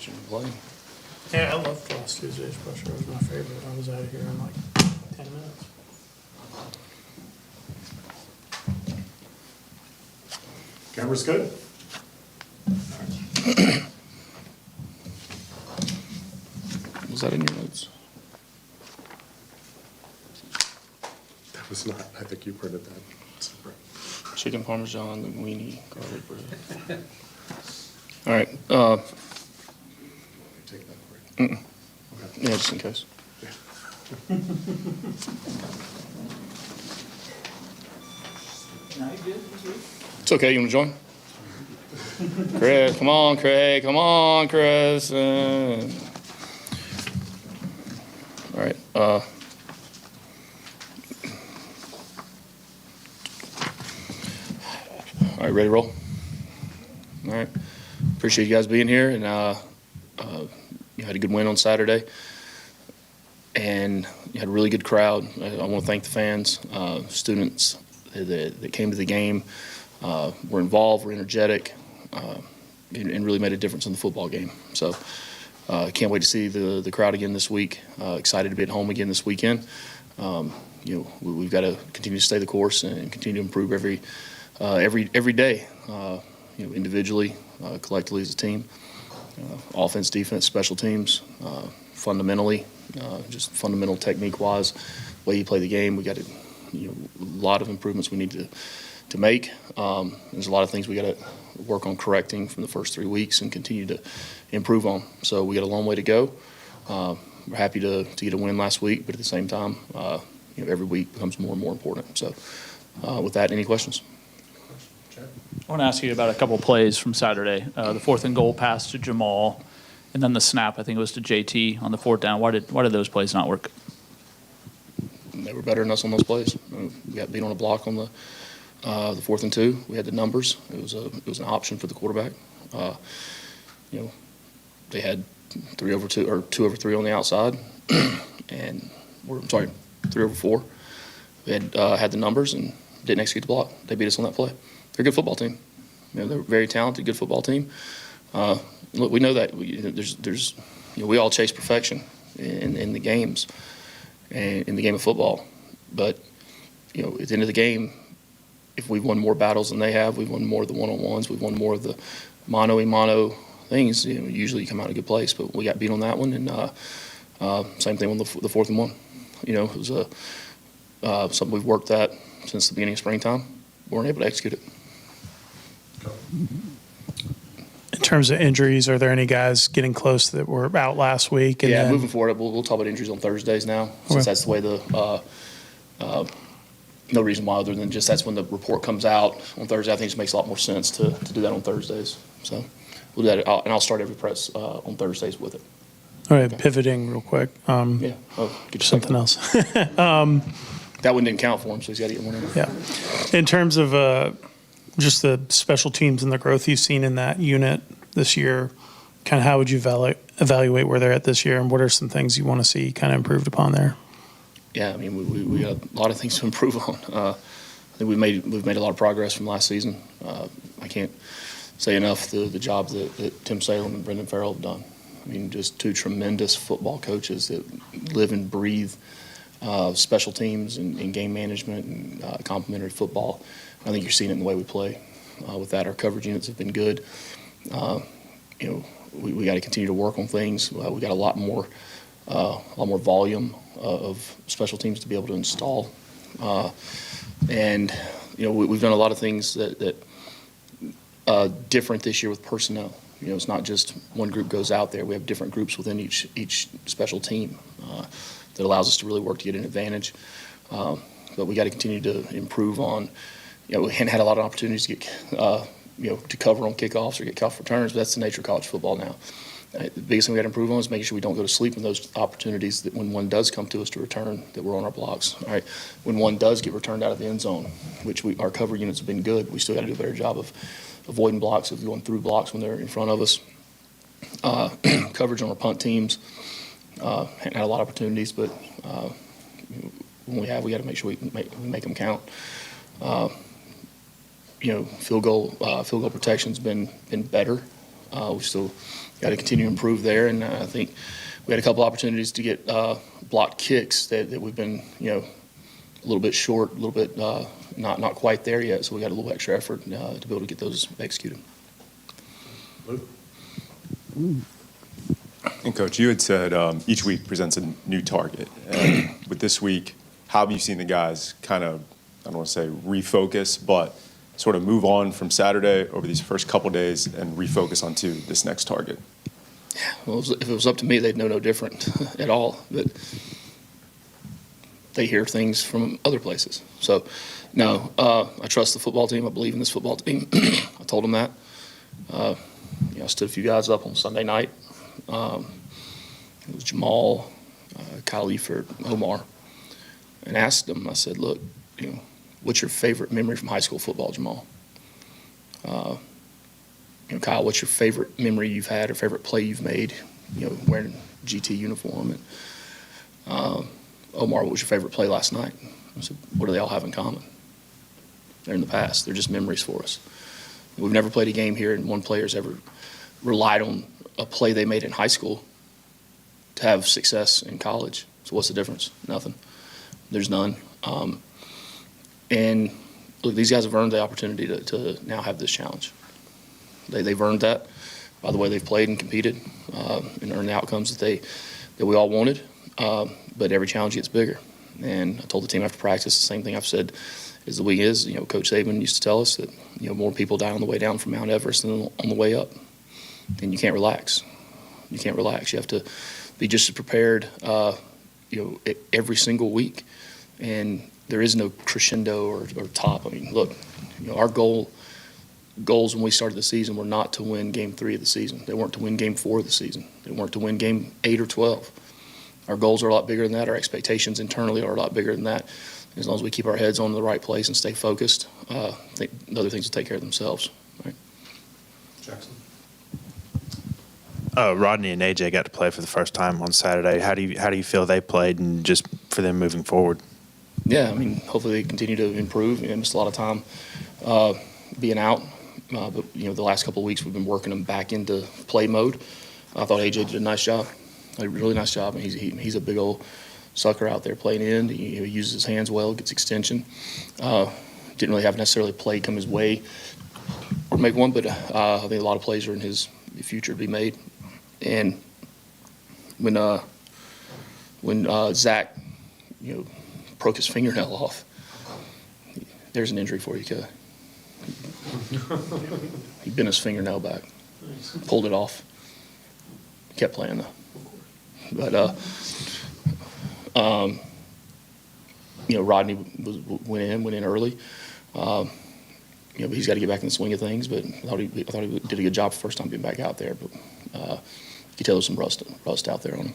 pitching and play. Yeah, I loved last Tuesday's pressure. It was my favorite. I was out of here in like 10 minutes. Camera's good? Was that in your notes? That was not. I think you printed that separate. Chicken parmesan, linguine, garlic bread. All right. Take that for you. Okay. Yeah, just in case. It's okay. You want to join? Chris, come on, Craig. Come on, Chris. All right. All right, ready to roll? All right. Appreciate you guys being here, and you had a good win on Saturday, and you had a really good crowd. I want to thank the fans, students that came to the game, were involved, were energetic, and really made a difference in the football game. So can't wait to see the crowd again this week. Excited to be at home again this weekend. We've got to continue to stay the course and continue to improve every day, individually, collectively as a team, offense, defense, special teams, fundamentally, just fundamental technique-wise, way you play the game. We got a lot of improvements we need to make. There's a lot of things we got to work on correcting from the first 3 weeks and continue to improve on. So we got a long way to go. We're happy to get a win last week, but at the same time, every week becomes more and more important. So with that, any questions? I want to ask you about a couple of plays from Saturday. The 4th and goal pass to Jamal, and then the snap, I think it was to JT on the 4th down. Why did those plays not work? They were better than us on those plays. We got beat on a block on the 4th and 2. We had the numbers. It was an option for the quarterback. They had 3 over 2 or 2 over 3 on the outside, and 3 over 4. We had the numbers and didn't execute the block. They beat us on that play. They're a good football team. They're a very talented, good football team. Look, we know that we all chase perfection in the games and in the game of football. But at the end of the game, if we've won more battles than they have, we've won more of the one-on-ones, we've won more of the mano-a-mano things. Usually you come out in a good place. But we got beat on that one, and same thing on the 4th and 1. It was something we've worked at since the beginning of springtime. We weren't able to execute it. In terms of injuries, are there any guys getting close that were out last week? And moving forward, we'll talk about injuries on Thursdays now, since that's the way no reason why other than just that's when the report comes out on Thursday. I think it just makes a lot more sense to do that on Thursdays. So we'll do that, and I'll start every press on Thursdays with it. All right, pivoting real quick. Get you Something else. That one didn't count for him, so he's got to get one in. Yeah. In terms of just the special teams and the growth you've seen in that unit this year, kind of how would you evaluate where they're at this year, and what are some things you want to see kind of improved upon there? Yeah, I mean, we got a lot of things to improve on. I think we've made a lot of progress from last season. I can't say enough the job that Tim Salem and Brendan Farrell have done. I mean, just 2 tremendous football coaches that live and breathe special teams and game management and complementary football. I think you're seeing it in the way we play. With that, our coverage units have been good. We got to continue to work on things. We got a lot more volume of special teams to be able to install, and we've done a lot of things that different this year with personnel. It's not just one group goes out there. We have different groups within each special team that allows us to really work to get an advantage. But we got to continue to improve on. We hadn't had a lot of opportunities to get, to cover on kickoffs or get kickoff returns, but that's the nature of college football now. The biggest thing we got to improve on is making sure we don't go to sleep in those opportunities, that when one does come to us to return, that we're on our blocks. All right, when one does get returned out of the end zone, which our cover units have been good, we still got to do a better job of avoiding blocks, of going through blocks when they're in front of us. Coverage on our punt teams, hadn't had a lot of opportunities, but when we have, we got to make sure we make them count. Field goal protection's been better We still got to continue to improve there, and I think we had a couple opportunities to get blocked kicks that we've been, a little bit short, a little bit not quite there yet. So we got a little extra effort to be able to get those executed. And Coach, you had said each week presents a new target. And with this week, how have you seen the guys kind of, I don't want to say refocus, but sort of move on from Saturday over these first couple days and refocus onto this next target? Well, if it was up to me, they'd know no different at all. But they hear things from other places. So, no, I trust the football team. I believe in this football team. I told them that. I stood a few guys up on Sunday night. It was Jamal, Kyle Eifert, Omar, and asked them. I said, "Look, what's your favorite memory from high school football, Jamal? Kyle, what's your favorite memory you've had or favorite play you've made? Wearing a GT uniform, and Omar, what was your favorite play last night?" I said, "What do they all have in common? They're in the past. They're just memories for us. We've never played a game here, and one player's ever relied on a play they made in high school to have success in college. So what's the difference? Nothing. There's none. And look, these guys have earned the opportunity to now have this challenge. They've earned that by the way they've played and competed, and earned the outcomes that we all wanted. But every challenge gets bigger. And I told the team after practice the same thing I've said as the week is. Coach Saban used to tell us that more people die on the way down from Mount Everest than on the way up. And you can't relax. You can't relax. You have to be just as prepared, every single week. And there is no crescendo or top. I mean, look, our goals when we started the season were not to win Game 3 of the season. They weren't to win Game 4 of the season. They weren't to win Game 8 or 12. Our goals are a lot bigger than that. Our expectations internally are a lot bigger than that. As long as we keep our heads on the right place and stay focused, I think the other things will take care of themselves. Right? Jackson. Rodney and AJ got to play for the first time on Saturday. How do you feel they played, and just for them moving forward? Yeah, I mean, hopefully they continue to improve. Missed a lot of time being out, but the last couple of weeks we've been working them back into play mode. I thought AJ did a nice job, a really nice job, and he's a big old sucker out there playing in. He uses his hands well, gets extension. Didn't really have necessarily play come his way or make one, but I think a lot of plays are in his future to be made. And when Zach, broke his fingernail off, there's an injury for you, kid. He bent his fingernail back, pulled it off, kept playing though. But Rodney went in early. But he's got to get back in the swing of things. But I thought he did a good job first time being back out there. But you could tell there's some rust out there on him.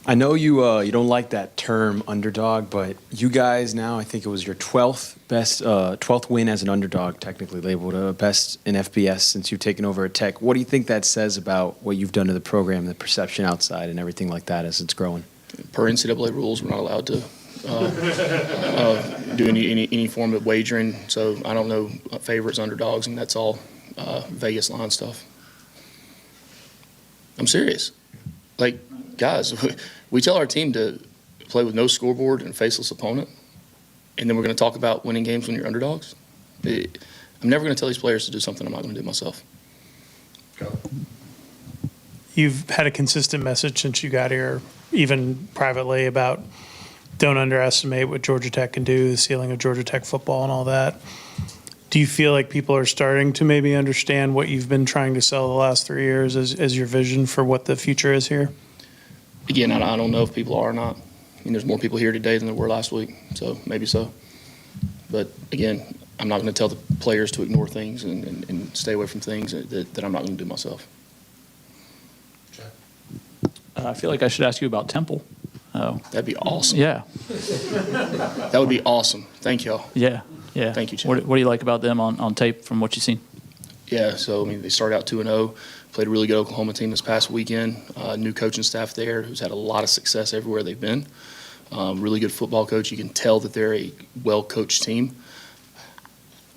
I know you don't like that term underdog, but you guys now, I think it was your 12th win as an underdog, technically labeled best in FBS since you've taken over at Tech. What do you think that says about what you've done to the program, the perception outside, and everything like that as it's growing? Per NCAA rules, we're not allowed to do any form of wagering. So I don't know favorites, underdogs, and that's all Vegas line stuff. I'm serious. Like, guys, we tell our team to play with no scoreboard and faceless opponent, and then we're going to talk about winning games when you're underdogs. I'm never going to tell these players to do something I'm not going to do myself. Go. You've had a consistent message since you got here, even privately, about don't underestimate what Georgia Tech can do, the ceiling of Georgia Tech football and all that. Do you feel like people are starting to maybe understand what you've been trying to sell the last 3 years as your vision for what the future is here? Again, I don't know if people are or not. I mean, there's more people here today than there were last week, so maybe so. But again, I'm not going to tell the players to ignore things and stay away from things that I'm not going to do myself. I feel like I should ask you about Temple. That'd be awesome. Yeah, That would be awesome. Thank y'all. yeah. Thank you, Chad. What do you like about them on tape from what you've seen? Yeah, so, I mean, they started out 2-0, played a really good Oklahoma team this past weekend. New coaching staff there who's had a lot of success everywhere they've been. Really good football coach. You can tell that they're a well-coached team.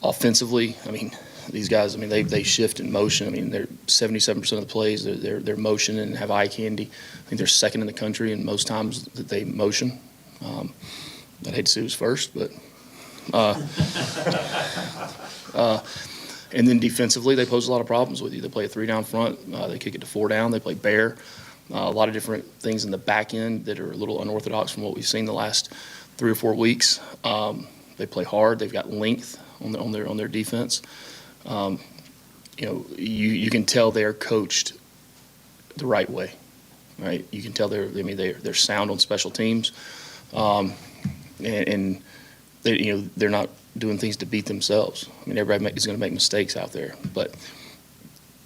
Offensively, I mean, these guys, I mean, they shift in motion. I mean, they're 77% of the plays, they're motion and have eye candy. I think they're second in the country in most times that they motion. I'd hate to say who's first, but and then defensively, they pose a lot of problems with you. They play a 3-down front. They kick it to 4 down. They play bear. A lot of different things in the back end that are a little unorthodox from what we've seen the last 3 or 4 weeks. They play hard. They've got length on their defense. You can tell they're coached the right way, right? You can tell they're sound on special teams, and they're not doing things to beat themselves. I mean, everybody is going to make mistakes out there, but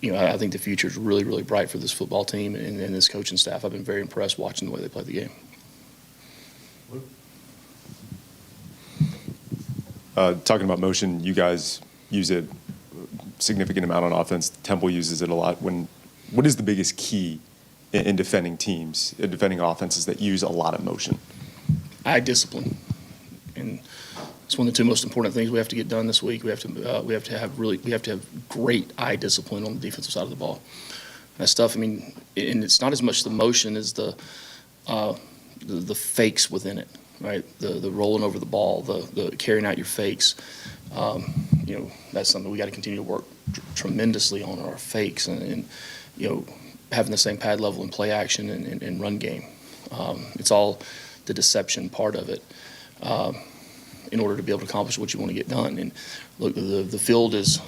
I think the future is really, really bright for this football team and this coaching staff. I've been very impressed watching the way they play the game. Talking about motion, you guys use it a significant amount on offense. Temple uses it a lot. What is the biggest key in defending teams, in defending offenses that use a lot of motion? Eye discipline, and it's one of the 2 most important things we have to get done this week. We have to have great eye discipline on the defensive side of the ball. That stuff. I mean, and it's not as much the motion as the fakes within it, right? The rolling over the ball, the carrying out your fakes. That's something we got to continue to work tremendously on our fakes and having the same pad level in play action and run game. It's all the deception part of it. In order to be able to accomplish what you want to get done. And look, the field is,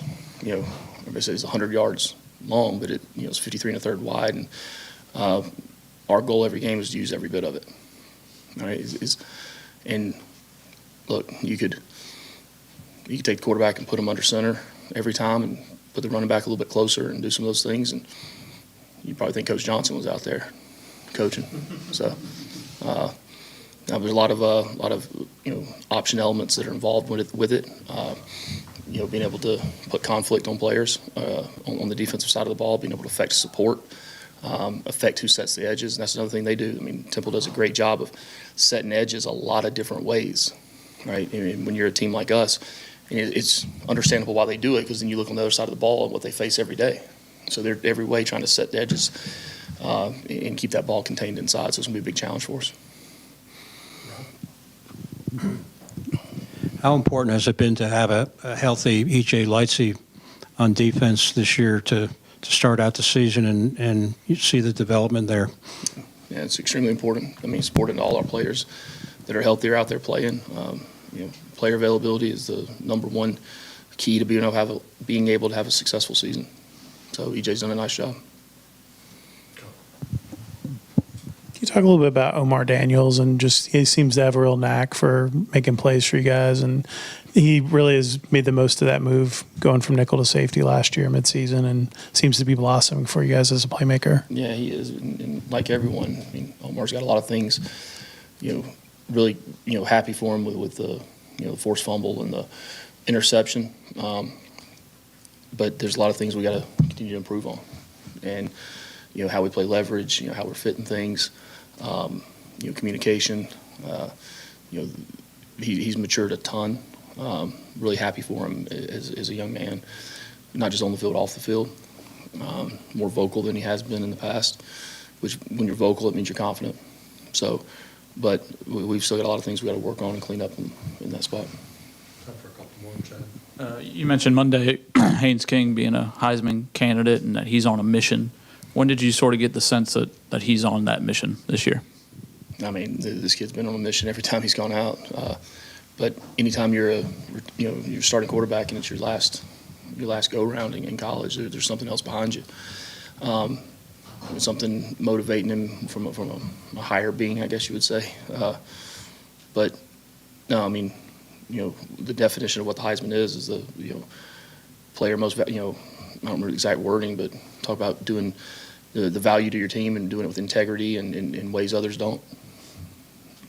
everybody says 100 yards long, but it's 53 1/3 wide. And our goal every game is to use every bit of it. All right, and look, you could take the quarterback and put him under center every time, and put the running back a little bit closer and do some of those things, and you probably think Coach Johnson was out there coaching. So. Now there's a lot of option elements that are involved with it. Being able to put conflict on players on the defensive side of the ball, being able to affect support, affect who sets the edges, and that's another thing they do. I mean, Temple does a great job of setting edges a lot of different ways, right? I mean, when you're a team like us, and it's understandable why they do it, because then you look on the other side of the ball and what they face every day. So they're every way trying to set the edges and keep that ball contained inside. So it's going to be a big challenge for us. How important has it been to have a healthy E.J. Lightsey on defense this year to start out the season and you see the development there? Yeah, it's extremely important. I mean, it's important to all our players that are healthy are out there playing. Player availability is the number 1 key to being able to have a successful season. So E.J.'s done a nice job. Can you talk a little bit about Omar Daniels and just he seems to have a real knack for making plays for you guys, and he really has made the most of that move going from nickel to safety last year midseason and seems to be blossoming for you guys as a playmaker. Yeah, he is, and like everyone, I mean, Omar's got a lot of things, really, happy for him with the, forced fumble and the interception. But there's a lot of things we got to continue to improve on, and how we play leverage, how we're fitting things. Communication. He's matured a ton. Really happy for him as a young man, not just on the field, off the field. More vocal than he has been in the past, which when you're vocal, it means you're confident. So, but we've still got a lot of things we got to work on and clean up in that spot. Time for a couple more, Chad. You mentioned Monday Haynes King being a Heisman candidate and that he's on a mission. When did you sort of get the sense that he's on that mission this year? I mean, this kid's been on a mission every time he's gone out. But anytime you're you're starting quarterback and it's your last go round in college, there's something else behind you. Something motivating him from a higher being, I guess you would say. But no, I mean, the definition of what the Heisman is the player most I don't remember the exact wording, but talk about doing the value to your team and doing it with integrity and in ways others don't.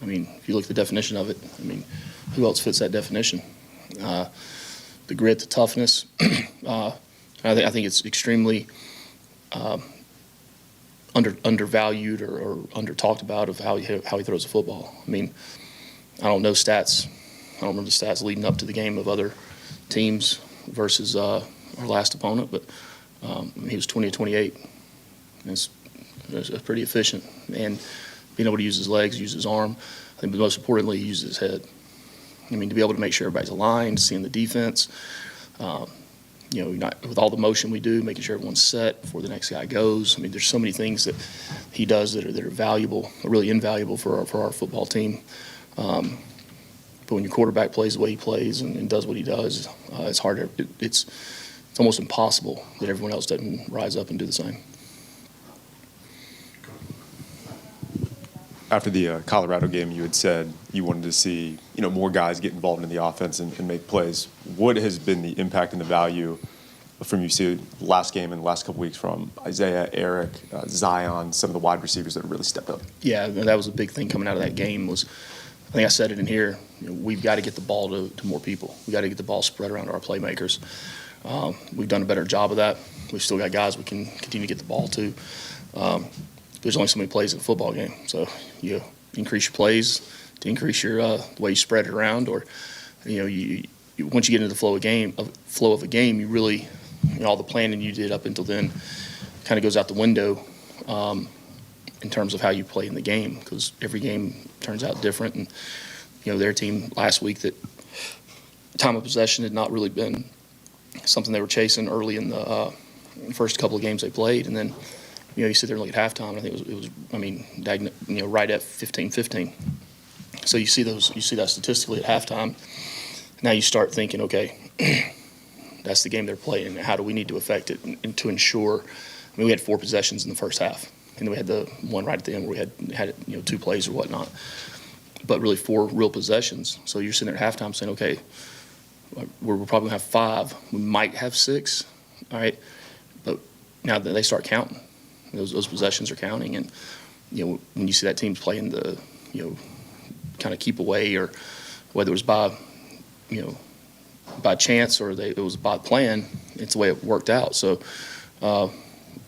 I mean, if you look at the definition of it, I mean, who else fits that definition? The grit, the toughness. I think it's extremely undervalued or under talked about of how he throws the football. I mean, I don't know stats. I don't remember the stats leading up to the game of other teams versus our last opponent, but he was 20 of 28. It's pretty efficient, and being able to use his legs, use his arm. I think, but most importantly, he uses his head. I mean, to be able to make sure everybody's aligned, seeing the defense. Not with all the motion we do, making sure everyone's set before the next guy goes. I mean, there's so many things that he does that are valuable, really invaluable for our football team. But when your quarterback plays the way he plays and does what he does, it's hard. It's almost impossible that everyone else doesn't rise up and do the same. After the Colorado game, you had said you wanted to see more guys get involved in the offense and make plays. What has been the impact and the value from you see last game and the last couple weeks from Isaiah, Eric, Zion, some of the wide receivers that have really stepped up? Yeah, that was a big thing coming out of that game. I think I said it in here. We've got to get the ball to more people. We got to get the ball spread around to our playmakers. We've done a better job of that. We've still got guys we can continue to get the ball to. There's only so many plays in a football game, so you increase your plays to increase your the way you spread it around, or you once you get into the flow of a game, you really all the planning you did up until then kind of goes out the window in terms of how you play in the game, because every game turns out different. And their team last week, that time of possession had not really been something they were chasing early in the first couple of games they played, and then. You sit there and look at halftime, and I think it was right at 15-15. So you see that statistically at halftime. Now you start thinking, okay, that's the game they're playing. How do we need to affect it and to ensure? I mean, we had 4 possessions in the first half, and then we had the one right at the end where we had 2 plays or whatnot. But really 4 real possessions. So you're sitting there at halftime saying, okay, we're probably going to have 5. We might have 6, all right? But now that they start counting. Those possessions are counting, and when you see that team playing the kind of keep away, or whether it was by chance or it was by plan, it's the way it worked out. So then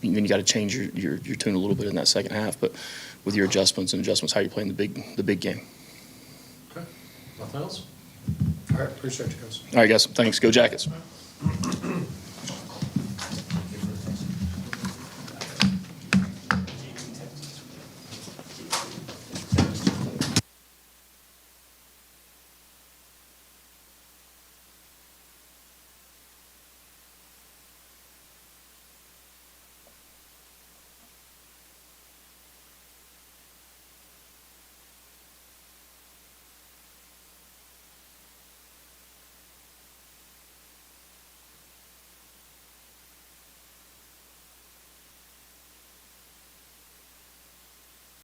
you got to change your tune a little bit in that second half, but with your adjustments how you're playing the big game. Okay. Nothing else? All right. Appreciate you guys. All right, guys. Thanks. Go Jackets.